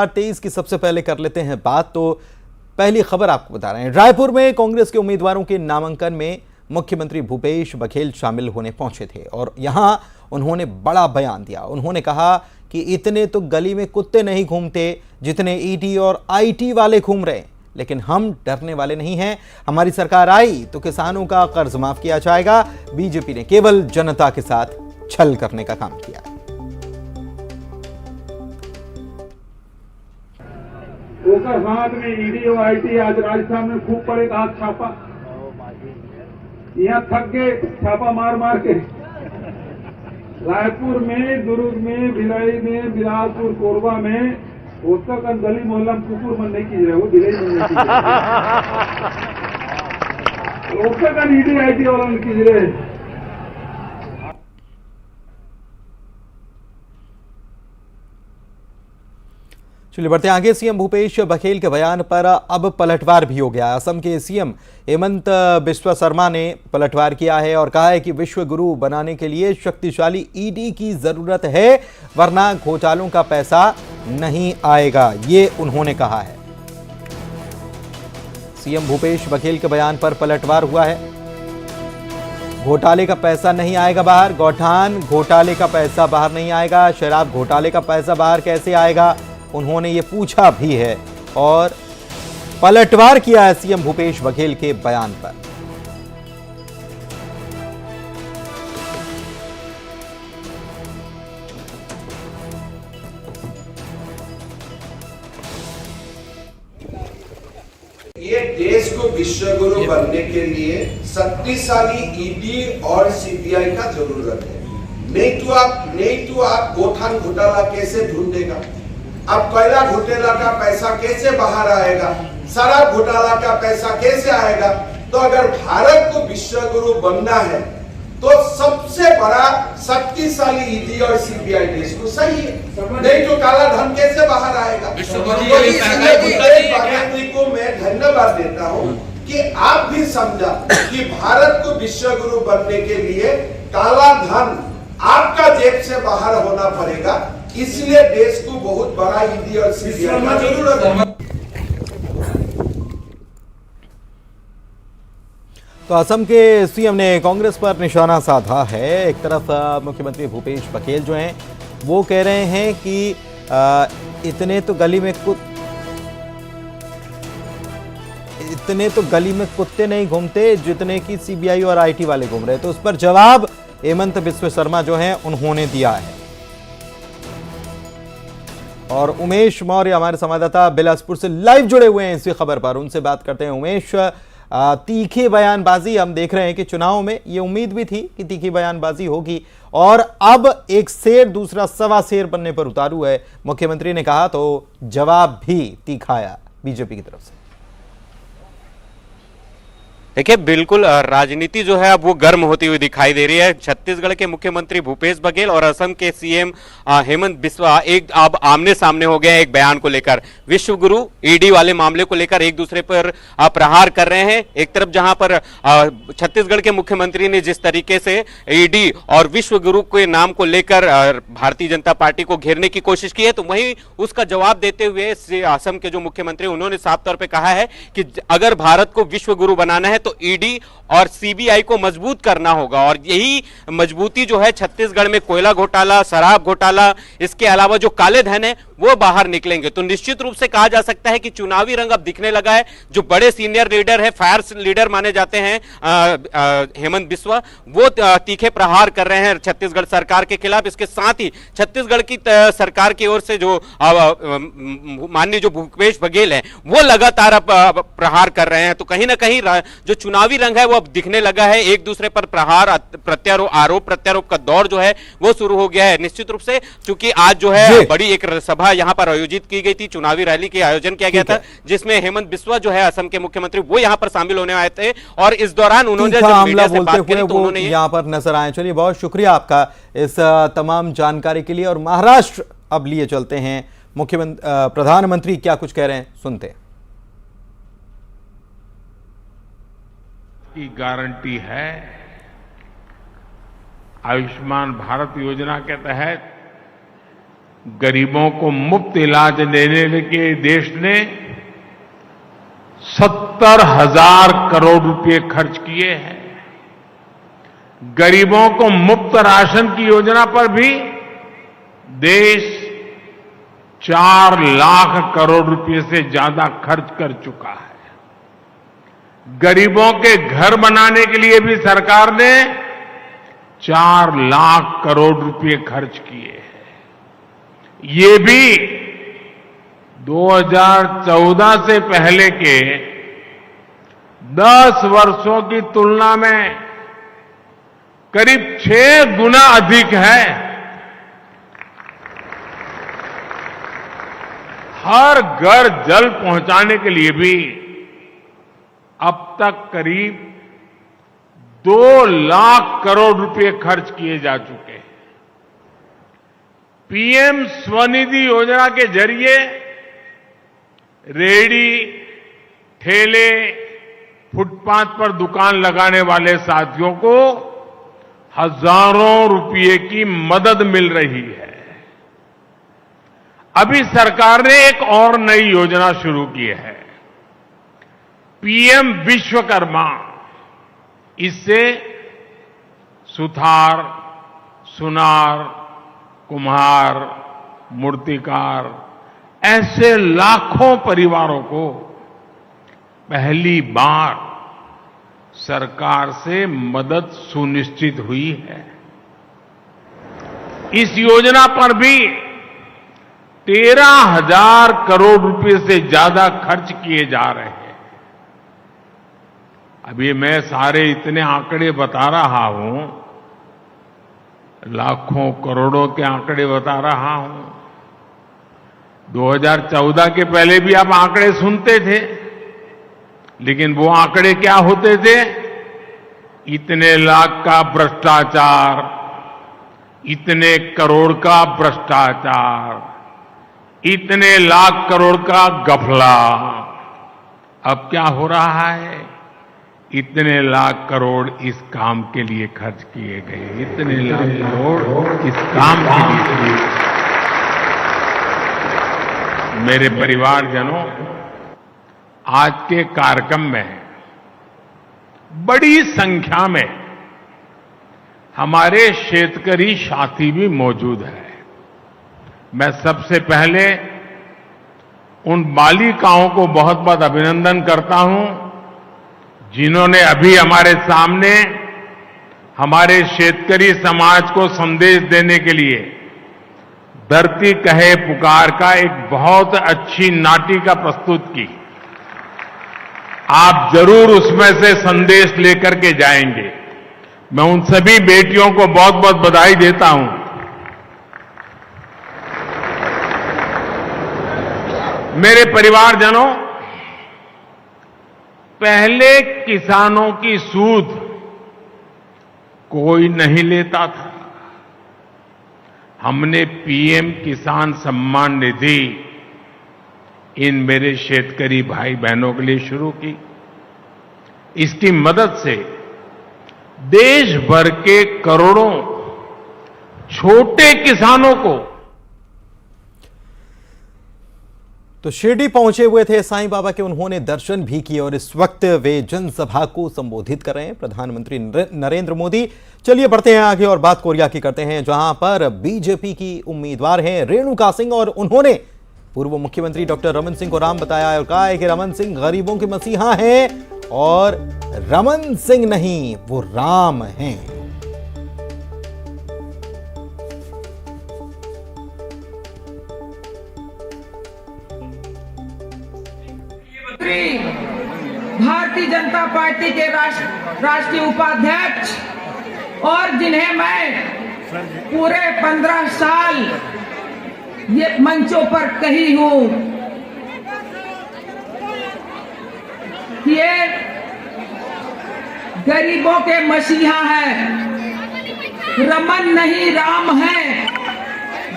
23 की सबसे पहले कर लेते हैं बात। तो पहली खबर आपको बता रहे हैं, रायपुर में कांग्रेस के उम्मीदवारों के नामांकन में मुख्यमंत्री भूपेश बघेल शामिल होने पहुंचे थे और यहां उन्होंने बड़ा बयान दिया। उन्होंने कहा कि इतने तो गली में कुत्ते नहीं घूमते जितने ईडी और आईटी वाले घूम रहे हैं, लेकिन हम डरने वाले नहीं हैं। हमारी सरकार आई तो किसानों का कर्ज माफ किया जाएगा। बीजेपी ने केवल जनता के साथ छल करने का काम किया। हाथ में ईडी और आईटी आज राजस्थान में खूब पड़ेगा हाथ छापा। यहाँ थक गए छापा मार मार के। रायपुर में, दुर्ग में, भिलाई में, बिलासपुर, कोरबा में उसका गली मोहल्ला में कुकुर मन नहीं कीजिए, वो भिलाई मन नहीं कीजिए, उसका ईडी आईटी वाला मन कीजिए। चलिए बढ़ते आगे। सीएम भूपेश बघेल के बयान पर अब पलटवार भी हो गया। असम के सीएम हेमंत बिस्वा शर्मा ने पलटवार किया है और कहा है कि विश्व गुरु बनाने के लिए शक्तिशाली ईडी की जरूरत है, वरना घोटालों का पैसा नहीं आएगा, ये उन्होंने कहा है। सीएम भूपेश बघेल के बयान पर पलटवार हुआ है। घोटाले का पैसा नहीं आएगा बाहर, गौठान घोटाले का पैसा बाहर नहीं आएगा, शराब घोटाले का पैसा बाहर कैसे आएगा, उन्होंने ये पूछा भी है और पलटवार किया है सीएम भूपेश बघेल के बयान पर। ये देश को विश्व गुरु बनने के लिए शक्तिशाली ईडी और सीबीआई का जरूरत है। नहीं तो आप गौठान घोटाला कैसे ढूंढेगा, अब कोयला घोटाला का पैसा कैसे बाहर आएगा, शराब घोटाला का पैसा कैसे आएगा। तो अगर भारत को विश्व गुरु बनना है तो सबसे बड़ा शक्तिशाली ईडी और सीबीआई देश को सही है, नहीं तो काला धन कैसे बाहर आएगा। को मैं धन्यवाद देता हूं कि आप भी समझा कि भारत को विश्व गुरु बनने के लिए काला धन आपका जेब से बाहर होना पड़ेगा, इसलिए देश को बहुत बड़ा ईडी और सीबीआई की जरूरत है। तो असम के सीएम ने कांग्रेस पर निशाना साधा है। एक तरफ मुख्यमंत्री भूपेश बघेल जो हैं वो कह रहे हैं कि इतने तो गली में कुत्ते नहीं घूमते जितने की सीबीआई और आईटी वाले घूम रहे हैं। तो उस पर जवाब हेमंत बिस्वा शर्मा जो हैं उन्होंने दिया है। और उमेश मौर्य हमारे संवाददाता बिलासपुर से लाइव जुड़े हुए हैं इसी खबर पर, उनसे बात करते हैं। उमेश, तीखी बयानबाजी हम देख रहे हैं कि चुनाव में ये उम्मीद भी थी कि तीखी बयानबाजी होगी और अब एक शेर दूसरा सवा शेर बनने पर उतारू है। मुख्यमंत्री ने कहा तो जवाब भी तीखा आया बीजेपी की तरफ से। देखिए, बिल्कुल राजनीति जो है अब वो गर्म होती हुई दिखाई दे रही है। छत्तीसगढ़ के मुख्यमंत्री भूपेश बघेल और असम के सीएम हेमंत बिस्वा एक अब आमने सामने हो गए हैं एक बयान को लेकर। विश्व गुरु ईडी वाले मामले को लेकर एक दूसरे पर प्रहार कर रहे हैं। एक तरफ जहां पर छत्तीसगढ़ के मुख्यमंत्री ने जिस तरीके से ईडी और विश्व गुरु के नाम को लेकर भारतीय जनता पार्टी को घेरने की कोशिश की है, तो वहीं उसका जवाब देते हुए असम के जो मुख्यमंत्री उन्होंने साफ तौर पर कहा है कि अगर भारत को विश्व गुरु बनाना है तो ईडी और सीबीआई को मजबूत करना होगा। और यही मजबूती जो है छत्तीसगढ़ में कोयला घोटाला, शराब घोटाला, इसके अलावा जो काले धन है वो बाहर निकलेंगे। तो निश्चित रूप से कहा जा सकता है कि चुनावी रंग अब दिखने लगा है। जो बड़े सीनियर लीडर है, फायर लीडर माने जाते हैं हेमंत बिस्वा, वो तीखे प्रहार कर रहे हैं छत्तीसगढ़ सरकार के खिलाफ। इसके साथ ही छत्तीसगढ़ की सरकार की ओर से जो माननीय जो भूपेश बघेल है वो लगातार अब प्रहार कर रहे हैं। तो कहीं ना कहीं जो चुनावी रंग है वो अब दिखने लगा है। एक दूसरे पर प्रहार, आरोप प्रत्यारोप का दौर जो है वो शुरू हो गया है। निश्चित रूप से चूंकि आज जो है बड़ी एक सभा यहां पर आयोजित की गई थी, चुनावी रैली के आयोजन किया गया था, जिसमें हेमंत बिस्वा जो है असम के मुख्यमंत्री वो यहां पर शामिल होने आए थे और इस दौरान उन्होंने जब मीडिया से बात करी तो उन्होंने यहां पर नजर आए। चलिए, बहुत शुक्रिया आपका इस तमाम जानकारी के लिए। और महाराष्ट्र अब लिए चलते हैं, प्रधानमंत्री क्या कुछ कह रहे हैं, सुनते हैं। की गारंटी है। आयुष्मान भारत योजना के तहत गरीबों को मुफ्त इलाज देने के देश ने 70,000 करोड़ रुपए खर्च किए हैं। गरीबों को मुफ्त राशन की योजना पर भी देश 4 लाख करोड़ रुपए से ज्यादा खर्च कर चुका है। गरीबों के घर बनाने के लिए भी सरकार ने 4 लाख करोड़ रुपए खर्च किए हैं। ये भी 2014 से पहले के 10 वर्षों की तुलना में करीब 6 गुना अधिक है। हर घर जल पहुंचाने के लिए भी अब तक करीब 2 लाख करोड़ रुपए खर्च किए जा चुके हैं। पीएम स्वनिधि योजना के जरिए रेहड़ी, ठेले, फुटपाथ पर दुकान लगाने वाले साथियों को हजारों रुपये की मदद मिल रही है। अभी सरकार ने एक और नई योजना शुरू की है, पीएम विश्वकर्मा। इससे सुथार, सुनार, कुम्हार, मूर्तिकार ऐसे लाखों परिवारों को पहली बार सरकार से मदद सुनिश्चित हुई है। इस योजना पर भी 13,000 करोड़ रुपए से ज्यादा खर्च किए जा रहे हैं। अभी मैं सारे इतने आंकड़े बता रहा हूं, लाखों करोड़ों के आंकड़े बता रहा हूं। 2014 के पहले भी आप आंकड़े सुनते थे, लेकिन वो आंकड़े क्या होते थे? इतने लाख का भ्रष्टाचार, इतने करोड़ का भ्रष्टाचार, इतने लाख करोड़ का घपला। अब क्या हो रहा है? इतने लाख करोड़ इस काम के लिए खर्च किए गए, इतने लाख करोड़ इस काम के लिए। मेरे परिवारजनों, आज के कार्यक्रम में बड़ी संख्या में हमारे शेतकरी साथी भी मौजूद हैं। मैं सबसे पहले उन बालिकाओं को बहुत बहुत अभिनंदन करता हूं, जिन्होंने अभी हमारे सामने हमारे शेतकरी समाज को संदेश देने के लिए धरती कहे पुकार का एक बहुत अच्छी नाटिका प्रस्तुत की। आप जरूर उसमें से संदेश लेकर के जाएंगे। मैं उन सभी बेटियों को बहुत बहुत बधाई देता हूं। मेरे परिवारजनों, पहले किसानों की सूद कोई नहीं लेता था। हमने पीएम किसान सम्मान निधि इन मेरे शेतकरी भाई बहनों के लिए शुरू की। इसकी मदद से देश भर के करोड़ों छोटे किसानों को। तो शिरडी पहुंचे हुए थे साईं बाबा के, उन्होंने दर्शन भी किए और इस वक्त वे जनसभा को संबोधित कर रहे हैं प्रधानमंत्री नरेंद्र मोदी। चलिए बढ़ते हैं आगे और बात कोरिया की करते हैं, जहां पर बीजेपी की उम्मीदवार हैं रेणुका सिंह और उन्होंने पूर्व मुख्यमंत्री डॉक्टर रमन सिंह को राम बताया और कहा है कि रमन सिंह गरीबों के मसीहा हैं और रमन सिंह नहीं, वो राम हैं। भारतीय जनता पार्टी के राष्ट्रीय उपाध्यक्ष और जिन्हें मैं पूरे 15 साल ये मंचों पर कही हूं कि ये गरीबों के मसीहा है, रमन नहीं राम है,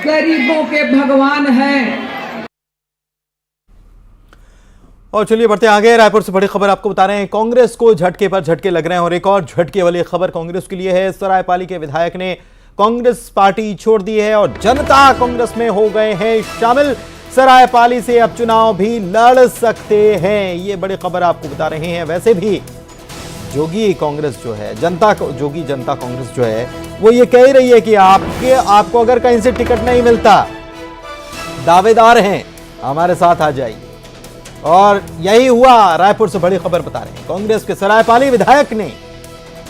गरीबों के भगवान है। और चलिए बढ़ते आगे, रायपुर से बड़ी खबर आपको बता रहे हैं, कांग्रेस को झटके पर झटके लग रहे हैं और एक और झटके वाली खबर कांग्रेस के लिए है। सरायपाली के विधायक ने कांग्रेस पार्टी छोड़ दी है और जनता कांग्रेस में हो गए हैं शामिल। सरायपाली से अब चुनाव भी लड़ सकते हैं, ये बड़ी खबर आपको बता रहे हैं। वैसे भी जोगी कांग्रेस जो है, जोगी जनता कांग्रेस जो है, वो ये कह रही है कि आपको अगर कहीं से टिकट नहीं मिलता, दावेदार हैं, हमारे साथ आ जाइए। और यही हुआ, रायपुर से बड़ी खबर बता रहे हैं। कांग्रेस के सरायपाली विधायक ने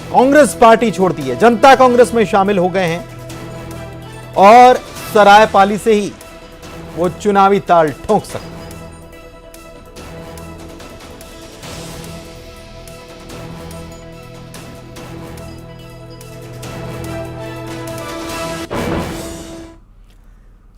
कांग्रेस पार्टी छोड़ दी है, जनता कांग्रेस में शामिल हो गए हैं और सरायपाली से ही वो चुनावी ताल ठोंक सकते हैं।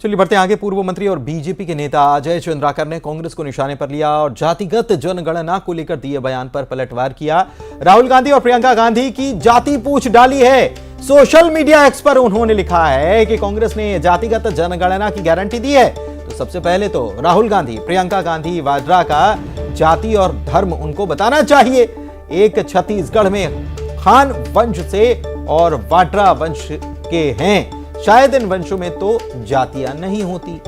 चलिए बढ़ते हैं आगे। पूर्व मंत्री और बीजेपी के नेता अजय चंद्राकर ने कांग्रेस को निशाने पर लिया और जातिगत जनगणना को लेकर दिए बयान पर पलटवार किया। राहुल गांधी और प्रियंका गांधी की जाति पूछ डाली है। सोशल मीडिया एक्स पर उन्होंने लिखा है कि कांग्रेस ने जातिगत जनगणना की गारंटी दी है, तो सबसे पहले तो राहुल गांधी, प्रियंका गांधी वाड्रा का जाति और धर्म उनको बताना चाहिए। एक छत्तीसगढ़ में खान वंश से और वाड्रा वंश के हैं, शायद इन वंशों में तो जातियां नहीं होती।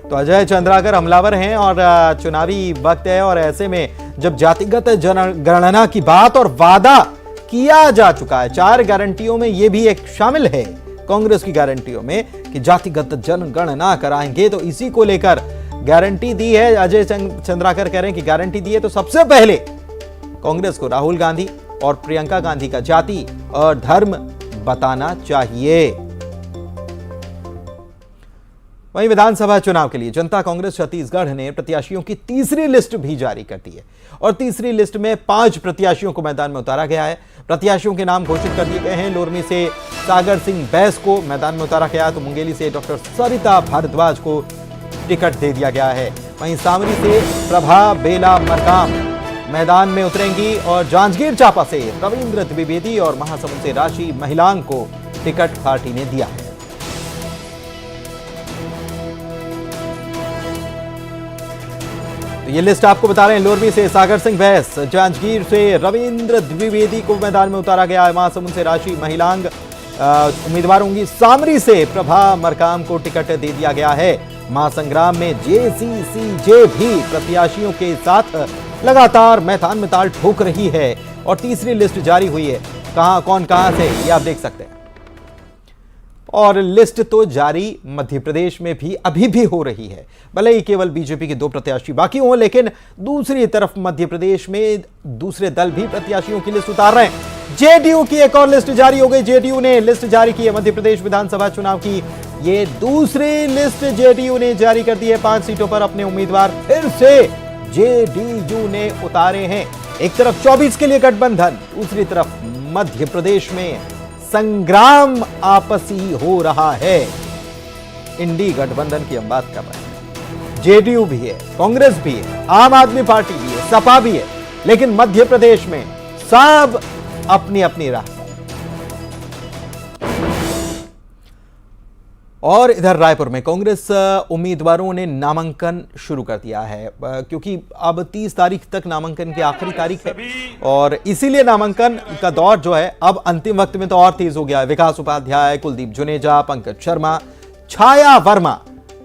तो अजय चंद्राकर हमलावर हैं और चुनावी वक्त है, और ऐसे में जब जातिगत जनगणना की बात और वादा किया जा चुका है, 4 गारंटियों में यह भी एक शामिल है कांग्रेस की गारंटियों में कि जातिगत जनगणना कराएंगे, तो इसी को लेकर गारंटी दी है। अजय चंद्राकर कह रहे हैं कि गारंटी दी है तो सबसे पहले कांग्रेस को राहुल गांधी और प्रियंका गांधी का जाति और धर्म बताना चाहिए। वहीं विधानसभा चुनाव के लिए जनता कांग्रेस छत्तीसगढ़ ने प्रत्याशियों की तीसरी लिस्ट भी जारी कर दी है और तीसरी लिस्ट में 5 प्रत्याशियों को मैदान में उतारा गया है। प्रत्याशियों के नाम घोषित कर दिए गए हैं। लोरमी से सागर सिंह बैस को मैदान में उतारा गया, तो मुंगेली से डॉक्टर सरिता भारद्वाज को टिकट दे दिया गया है। वहीं सामरी से प्रभा बेला मरकाम मैदान में उतरेंगी और जांजगीर चांपा से रविंद्र द्विवेदी और महासमुंद से राशि महिलांग को टिकट पार्टी ने दिया है। तो ये लिस्ट आपको बता रहे हैं। लोरमी से सागर सिंह बैस, जांजगीर से रविंद्र द्विवेदी को मैदान में उतारा गया है, महासमुंद से राशि महिलांग उम्मीदवार होंगी, सामरी से प्रभा मरकाम को टिकट दे दिया गया है। महासंग्राम में जेसीसीजे भी प्रत्याशियों के साथ लगातार मैदान में ताल ठोक रही है और तीसरी लिस्ट जारी हुई है। कौन कहां से, ये आप देख सकते हैं। और लिस्ट तो जारी मध्य प्रदेश में भी अभी भी हो रही है, भले ही केवल बीजेपी के 2 प्रत्याशी बाकी हों, लेकिन दूसरी तरफ मध्य प्रदेश में दूसरे दल भी प्रत्याशियों की लिस्ट उतार रहे हैं। जेडीयू की एक और लिस्ट जारी हो गई। जेडीयू ने लिस्ट जारी की है मध्य प्रदेश विधानसभा चुनाव की, ये दूसरी लिस्ट जेडीयू ने जारी कर दी है। 5 सीटों पर अपने उम्मीदवार फिर से जेडीयू ने उतारे हैं। एक तरफ 24 के लिए गठबंधन, दूसरी तरफ मध्य प्रदेश में संग्राम आपसी हो रहा है। इंडी गठबंधन की हम बात कर रहे हैं। जेडीयू भी है, कांग्रेस भी है, आम आदमी पार्टी भी है, सपा भी है, लेकिन मध्य प्रदेश में सब अपनी अपनी राह। और इधर रायपुर में कांग्रेस उम्मीदवारों ने नामांकन शुरू कर दिया है, क्योंकि अब 30 तारीख तक नामांकन की आखिरी तारीख है और इसीलिए नामांकन का दौर जो है अब अंतिम वक्त में तो और तेज हो गया है। विकास उपाध्याय, कुलदीप जुनेजा, पंकज शर्मा, छाया वर्मा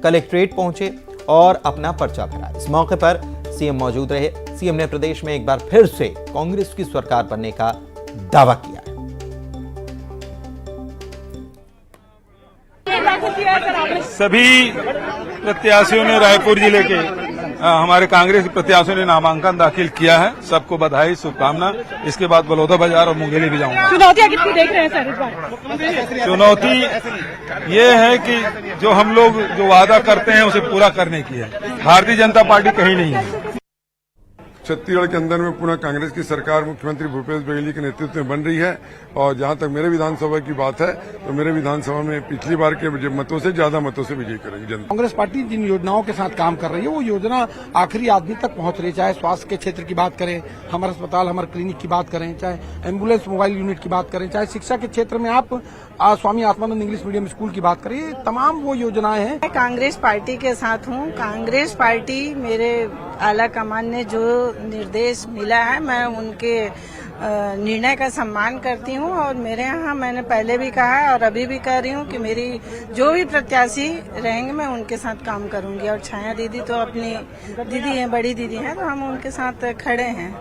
कलेक्ट्रेट पहुंचे और अपना पर्चा भरा। इस मौके पर सीएम मौजूद रहे। सीएम ने प्रदेश में एक बार फिर से कांग्रेस की सरकार बनने का दावा किया है। सभी प्रत्याशियों ने, रायपुर जिले के हमारे कांग्रेस प्रत्याशियों ने नामांकन दाखिल किया है। सबको बधाई, शुभकामना। इसके बाद बलौदा बाजार और मुंगेली भी जाऊंगा। चुनौतियां कितनी देख रहे हैं सर इस बार? चुनौती ये है कि जो हम लोग जो वादा करते हैं उसे पूरा करने की है। भारतीय जनता पार्टी कहीं नहीं है। छत्तीसगढ़ के अंदर में पुनः कांग्रेस की सरकार मुख्यमंत्री भूपेश बघेल जी के नेतृत्व में बन रही है। और जहां तक मेरे विधानसभा की बात है तो मेरे विधानसभा में पिछली बार के मतों से ज्यादा मतों से विजयी करेंगे जनता। कांग्रेस पार्टी जिन योजनाओं के साथ काम कर रही है वो योजना आखिरी आदमी तक पहुंच रही है। चाहे स्वास्थ्य के क्षेत्र की बात करें, हमारे अस्पताल, हमारे क्लिनिक की बात करें, चाहे एम्बुलेंस मोबाइल यूनिट की बात करें, चाहे शिक्षा के क्षेत्र में आप Swami Atmanand English medium school की बात करें, तमाम वो योजनाएं हैं। मैं कांग्रेस पार्टी के साथ हूँ। कांग्रेस पार्टी मेरे आला कमान ने जो निर्देश मिला है मैं उनके निर्णय का सम्मान करती हूँ। और मेरे यहाँ मैंने पहले भी कहा है और अभी भी कह रही हूँ कि मेरी जो भी प्रत्याशी रहेंगे मैं उनके साथ काम करूंगी। और छाया दीदी तो अपनी दीदी हैं, बड़ी दीदी हैं, तो हम उनके साथ खड़े हैं।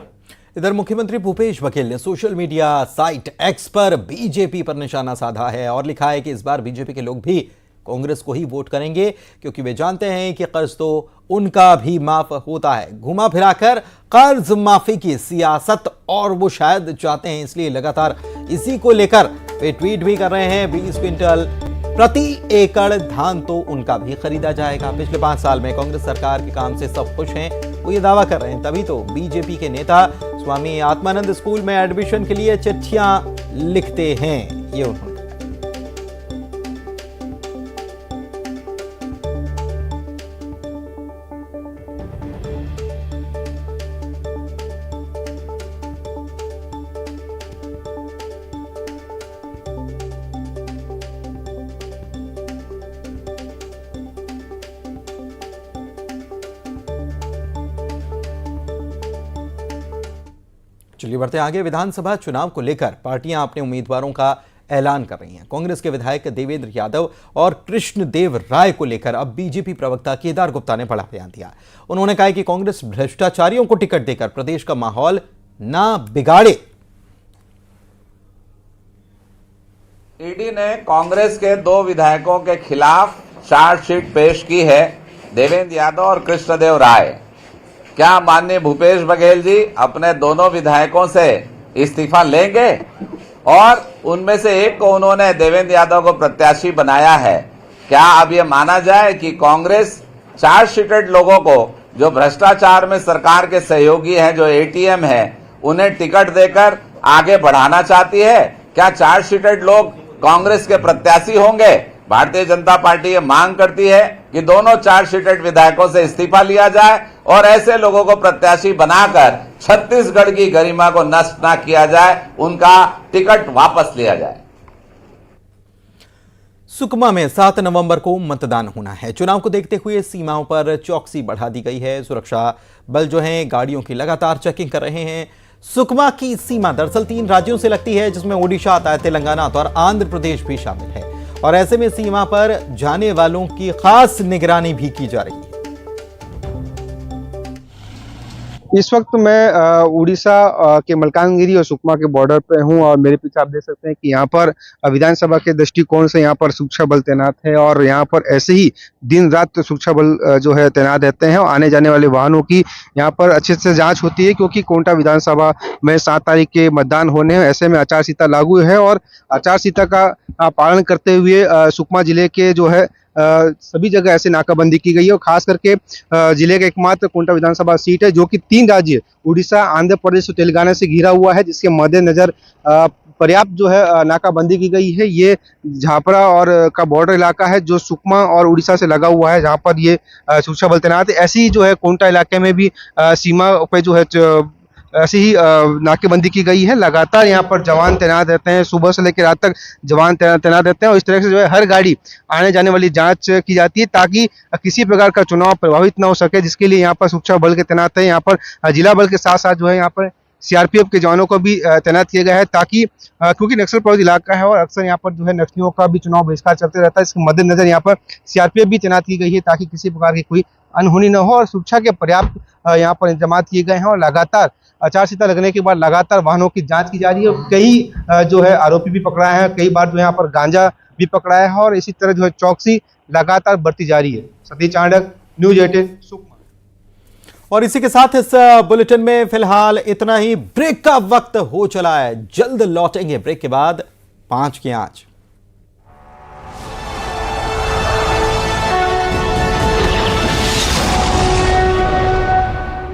इधर मुख्यमंत्री भूपेश बघेल ने सोशल मीडिया साइट एक्स पर बीजेपी पर निशाना साधा है और लिखा है कि इस बार बीजेपी के लोग भी कांग्रेस को ही वोट करेंगे क्योंकि वे जानते हैं कि कर्ज तो उनका भी माफ होता है। घुमा फिराकर कर्ज माफी की सियासत और वो शायद चाहते हैं, इसलिए लगातार इसी को लेकर वे ट्वीट भी कर रहे हैं। 20 क्विंटल प्रति एकड़ धान तो उनका भी खरीदा जाएगा। पिछले 5 साल में कांग्रेस सरकार के काम से सब खुश हैं, वो ये दावा कर रहे हैं। तभी तो बीजेपी के नेता स्वामी आत्मानंद स्कूल में एडमिशन के लिए चिट्ठियां लिखते हैं। ये उन्होंने चलिए बढ़ते आगे। विधानसभा चुनाव को लेकर पार्टियां अपने उम्मीदवारों का ऐलान कर रही हैं। कांग्रेस के विधायक देवेंद्र यादव और कृष्णदेव राय को लेकर अब बीजेपी प्रवक्ता केदार गुप्ता ने बड़ा बयान दिया। उन्होंने कहा कि कांग्रेस भ्रष्टाचारियों को टिकट देकर प्रदेश का माहौल ना बिगाड़े। ईडी ने कांग्रेस के 2 विधायकों के खिलाफ चार्जशीट पेश की है, देवेंद्र यादव और कृष्णदेव राय। क्या माननीय भूपेश बघेल जी अपने दोनों विधायकों से इस्तीफा लेंगे? और उनमें से एक को उन्होंने देवेंद्र यादव को प्रत्याशी बनाया है। क्या अब ये माना जाए कि कांग्रेस चार्जशीटेड लोगों को जो भ्रष्टाचार में सरकार के सहयोगी हैं, जो एटीएम है, उन्हें टिकट देकर आगे बढ़ाना चाहती है? क्या चार्जशीटेड लोग कांग्रेस के प्रत्याशी होंगे? भारतीय जनता पार्टी ये मांग करती है कि दोनों चार्जशीटेड विधायकों से इस्तीफा लिया जाए और ऐसे लोगों को प्रत्याशी बनाकर छत्तीसगढ़ की गरिमा को नष्ट न किया जाए, उनका टिकट वापस लिया जाए। सुकमा में 7 नवंबर को मतदान होना है। चुनाव को देखते हुए सीमाओं पर चौकसी बढ़ा दी गई है। सुरक्षा बल जो हैं गाड़ियों की लगातार चेकिंग कर रहे हैं। सुकमा की सीमा दरअसल 3 राज्यों से लगती है, जिसमें ओडिशा आता है, तेलंगाना और आंध्र प्रदेश भी शामिल है। और ऐसे में सीमा पर जाने वालों की खास निगरानी भी की जा रही है। इस वक्त मैं उड़ीसा के मलकानगिरी और सुकमा के बॉर्डर पे हूं और मेरे पीछे आप देख सकते हैं कि यहाँ पर विधानसभा के दृष्टिकोण से यहाँ पर सुरक्षा बल तैनात है और यहाँ पर ऐसे ही दिन रात सुरक्षा बल जो है तैनात रहते हैं और आने जाने वाले वाहनों की यहाँ पर अच्छे से जांच होती है, क्योंकि कोंटा विधानसभा में 7 तारीख के मतदान होने हैं। ऐसे में आचार संहिता लागू है और आचार संहिता का पालन करते हुए सुकमा जिले के जो है सभी जगह ऐसे नाकाबंदी की गई है। और खास करके जिले का एकमात्र कोंटा विधानसभा सीट है जो कि 3 राज्य उड़ीसा, आंध्र प्रदेश और तेलंगाना से घिरा हुआ है, जिसके मद्देनजर पर्याप्त जो है नाकाबंदी की गई है। ये झापरा और का बॉर्डर इलाका है जो सुकमा और उड़ीसा से लगा हुआ है, जहां पर ये सुरक्षा बल तैनात है। ऐसी ही जो है कोंटा इलाके में भी सीमा पे जो है ऐसे ही नाकेबंदी की गई है। लगातार यहाँ पर जवान तैनात रहते हैं, सुबह से लेकर रात तक जवान तैनात रहते हैं और इस तरह से जो है हर गाड़ी आने जाने वाली जांच की जाती है ताकि किसी प्रकार का चुनाव प्रभावित ना हो सके, जिसके लिए यहाँ पर सुरक्षा बल के तैनात है। यहाँ पर जिला बल के साथ साथ जो है यहाँ पर सीआरपीएफ के जवानों को भी तैनात किया गया है, ताकि क्योंकि नक्सल प्रभावित इलाका है और अक्सर यहाँ पर जो है नक्सलियों का भी चुनाव बहिष्कार चलते रहता है। इसके मद्देनजर यहाँ पर सीआरपीएफ भी तैनात की गई है ताकि किसी प्रकार की कोई अनहोनी न हो और सुरक्षा के पर्याप्त यहाँ पर इंतजाम किए गए हैं। और लगातार आचार संहिता लगने के बाद लगातार वाहनों की जांच की जा रही है। कई जो है आरोपी भी पकड़ाए हैं, कई बार जो यहाँ पर गांजा भी पकड़ाया है और इसी तरह जो है चौकसी लगातार बढ़ती जा रही है। सतीश चांडक, न्यूज 18 सुकमा। और इसी के साथ इस बुलेटिन में फिलहाल इतना ही। ब्रेक का वक्त हो चला है, जल्द लौटेंगे ब्रेक के बाद 5 की आंच।